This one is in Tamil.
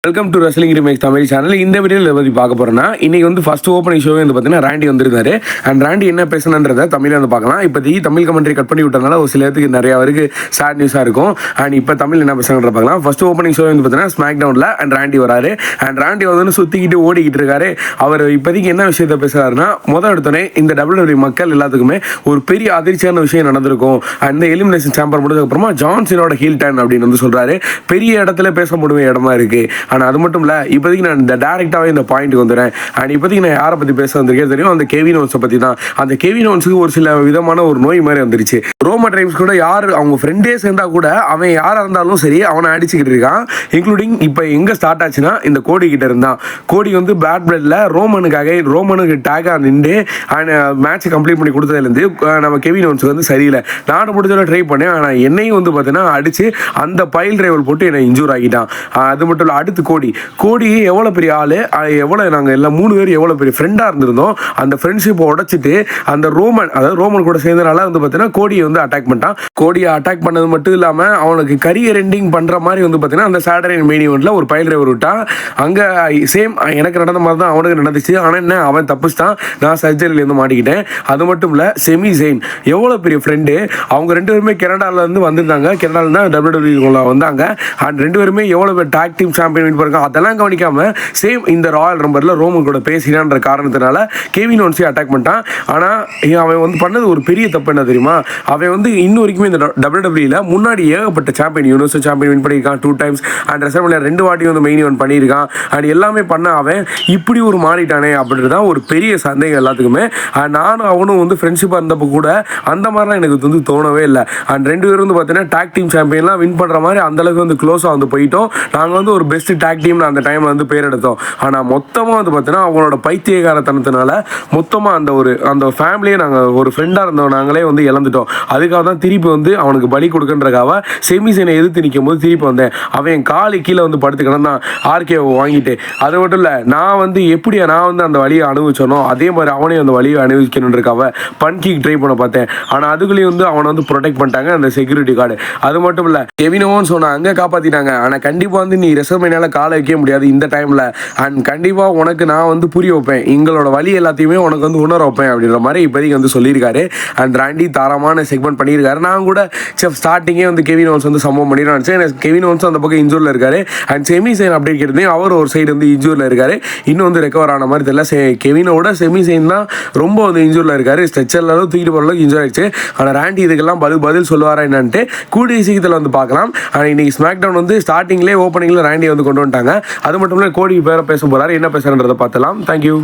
Welcome to wrestling remakes Tamil channel. இந்த வீடியோவில் பற்றி பார்க்க போகிறோம்னா, இன்றைக்கி வந்து ஃபஸ்ட் ஓப்பனிங் ஷோவே வந்து பார்த்தீங்கன்னா ராண்டி வந்திருந்தாரு. அண்ட் ராண்டி என்ன பேசணுன்றதை தமிழில் வந்து பார்க்கலாம். இப்போதைக்கு தமிழ் கமெண்ட்ரி கட் பண்ணி விட்டதுனால ஒரு சில இடத்துக்கு நிறைய வரைக்கு சேட் நியூஸாக இருக்கும். அண்ட் இப்போ தமிழ் என்ன பேசுகிறத பார்க்கலாம். ஃபஸ்ட் ஓப்பனிங் ஷோ வந்து பார்த்தீங்கன்னா ஸ்மாக் டவுனில் அண்ட் ராண்டி வராரு. அண்ட் ராண்டி வந்து சுற்றிக்கிட்டு ஓடிக்கிட்டு இருக்காரு. அவர் இப்போதைக்கு என்ன விஷயத்தை பேசுகிறாருன்னா, முதல் எடுத்தோடனே இந்த WWE மக்கள் எல்லாத்துக்குமே ஒரு பெரிய அதிர்ச்சியான விஷயம் நடந்திருக்கும். அந்த எலிமினேஷன் சாம்பர் முடிஞ்சதுக்கப்புறமா ஜான்சனோட ஹீல் டர்ன் அப்படின்னு வந்து சொல்கிறாரு. பெரிய இடத்துல பேச முடியும் இடமா இருக்குது. ஆனால் அது மட்டும் இல்லை, இப்போதைக்கு நான் இந்த டேரெக்டாகவே இந்த பாயிண்ட்டுக்கு வந்துடுறேன். அண்ட் இப்போதைக்கு நான் யாரை பற்றி பேச வந்திருக்கேன் தெரியும், அந்த கெவின் ஓவன்ஸை பற்றி தான். அந்த கெவின் ஓவன்ஸுக்கு ஒரு சில விதமான ஒரு நோய் மாதிரி வந்துருச்சு. ரோமன் ரைன்ஸ் கூட யார் அவங்க ஃப்ரெண்டே சேர்ந்தா கூட அவன் யாராக இருந்தாலும் சரி அவனை அடிச்சுக்கிட்டு இருக்கான். இன்க்ளூடிங் இப்போ எங்கே ஸ்டார்ட் ஆச்சுன்னா இந்த கோடி கிட்ட இருந்தான். கோடி வந்து பேட் பிளட்ல ரோமனுக்கு டேக்காக நின்று மேட்சை கம்ப்ளீட் பண்ணி கொடுத்ததுலேருந்து நம்ம கெவின் ஓவன்ஸுக்கு வந்து சரியில்லை. நானும் முடிஞ்சவரை ட்ரை பண்ணேன். ஆனால் என்னையும் வந்து பார்த்தீங்கன்னா அடித்து அந்த பைல் டிரைவல் போட்டு என்னை இன்ஜூர் ஆகிட்டான். அது மட்டும் இல்லை, அடுத்து கோடி எவ்வளோ பெரிய ஆள், எவ்வளோ நாங்கள் எல்லாம் 3 பேர் எவ்வளோ பெரிய ஃப்ரெண்டாக இருந்திருந்தோம். அந்த ஃப்ரெண்ட்ஷிப்பை உடச்சிட்டு அந்த ரோமன் கூட சேர்ந்தனால வந்து பார்த்தீங்கன்னா கோடியை வந்து அட்டாக் பண்ணிட்டான். கோடியை அட்டாக் பண்ணது மட்டும் இல்லாமல் அவனுக்கு கரியர் எண்டிங் பண்ணுற மாதிரி வந்து பார்த்தீங்கன்னா அந்த சாட்டர்டே மெயின் ஈவெண்ட்டில் ஒரு பைல் டிரைவர் விட்டான். அங்கே சேம் எனக்கு நடந்த மாதிரி தான் அவனுக்கு நடந்துச்சு. ஆனால் என்ன, அவன் தப்பிச்சிட்டான். நான் சர்ஜரியிலேருந்து மாட்டிக்கிட்டேன். அது மட்டும் இல்லை, செமி ஜெயின் எவ்வளோ பெரிய ஃப்ரெண்டு. அவங்க 2 பேருமே கனடாவிலேருந்து வந்திருந்தாங்க. கனடாவில் தான் WWE வந்தாங்க. அண்ட் 2 பேருமே எவ்வளோ பேர் டாக் டீம் சாம்பியன் வின் பண்ணிருக்காங்க. அதெல்லாம் கவனிக்காம சேம் இந்த ராயல் நம்பரில் ரோமன் கூட பேசினான்ற காரணத்தினால கெவின் ஓவன்ஸை அட்டாக் பண்ணிட்டான். ஆனால் அவன் வந்து பண்ணது ஒரு பெரிய தப்பு என்ன தெரியுமா, அவன் வந்து இன்னும் வரைக்குமே இந்த WWE முன்னாடி ஏகப்பட்ட சாம்பியன், யூனிவர்சல் சாம்பியன் வின் பண்ணியிருக்கான் 2 times. அண்ட் ரெசல்மனியா 2 வாட்டி வந்து மெயின் ஈவென்ட் பண்ணியிருக்கான். அண்ட் எல்லாமே பண்ண அவன் இப்படி ஒரு மாறிட்டானே அப்படின்றது தான் ஒரு பெரிய சந்தேகம் எல்லாத்துக்குமே. நானும் அவனும் வந்து ஃப்ரெண்ட்ஷிப்பாக இருந்தப்போ கூட அந்த மாதிரிலாம் எனக்கு வந்து தோணவே இல்லை. அண்ட் 2 பேரும் வந்து பார்த்தீங்கன்னா டாக் டீம் சாம்பியன்லாம் வின் பண்ணுற மாதிரி அந்தளவுக்கு வந்து க்ளோஸாக வந்து போயிட்டோம். நாங்கள் வந்து ஒரு பெஸ்ட் டாக் டீம்னு அந்த டைமில் வந்து பேர் எடுத்தோம். ஆனால் மொத்தமாக வந்து பார்த்தீங்கன்னா அவங்களோட பைத்தியகாரத்தனத்தினால மொத்தமாக அந்த ஃபேமிலியை நாங்கள் ஒரு ஃப்ரெண்டாக இருந்தோம் நாங்களே வந்து இழந்துட்டோம். அதுக்காக தான் திருப்பி வந்து அவனுக்கு பலி கொடுக்குன்றக்காக செமிசேனை எதிர்த்து நிற்கும் போது திருப்பி வந்தேன். அவன் காலி கீழே வந்து படுத்து கிடந்தான் ஆர்கே வாங்கிட்டு. அது மட்டும் இல்லை, நான் வந்து அந்த வழியை அனுபவிச்சோனோ அதே மாதிரி அவனையும் அந்த வழியை அனுபவிக்கணுன்றக்காக பன்கிக் ட்ரை பண்ண பார்த்தேன். ஆனால் அதுக்குள்ளேயும் வந்து அவனை வந்து ப்ரொடெக்ட் பண்ணிட்டாங்க அந்த செக்யூரிட்டி கார்டு. அது மட்டும் இல்லை, கெவின் ஓவன்ஸ் அங்கே காப்பாற்றிட்டாங்க. ஆனால் கண்டிப்பாக வந்து நீ ரெசல்மேனியால காலை வைக்க முடியாது இந்த டைமில். அண்ட் கண்டிப்பாக உனக்கு நான் வந்து புரிய வைப்பேன், எங்களோட வழி எல்லாத்தையுமே உனக்கு வந்து உணர வைப்பேன் அப்படின்ற மாதிரி இப்போதைக்கு வந்து சொல்லியிருக்காரு. அண்ட் ராண்டி தாரமான செக்மெண்ட் பண்ணியிருக்காரு. நான் கூட ஸ்டார்டிங்கே வந்து கெவின் ஓவன்ஸ் வந்து சம்பவம் பண்ணிடுறேன். கெவின் ஓவன்ஸ் அந்த பக்கம் இன்ஜூரில் இருக்காரு. அண்ட் செமிசைன் அப்டேட் கேட்டிருந்தேன், அவர் ஒரு சைடு வந்து இன்ஜூரில் இருக்காரு. இன்னும் வந்து ரெக்கவர் ஆன மாதிரி தெரியல. கெவினோட செமிசைன் தான் ரொம்ப வந்து இன்ஜூரில் இருக்காரு. ஸ்ட்ரெச்சரில் தூக்கிட்டு போகிற அளவுக்கு இன்ஜூர் ஆயிடுச்சு. ஆனால் ராண்டி இதுக்கெல்லாம் பதில் சொல்லுவாரா என்னன்ட்டு கூடிய சீக்கிரத்தில் வந்து பார்க்கலாம். ஆனால் இன்னைக்கு ஸ்மாக் டவுன் வந்து ஸ்டார்டிங்லேயே ஓப்பனிங்கில் ராண்டி வந்து கொண்டு வந்துட்டாங்க. அது மட்டும் இல்லை, கோடி பேரை பேச போகிறாரு. என்ன பேசுகிறன்றதை பார்த்தலாம். தேங்க்யூ.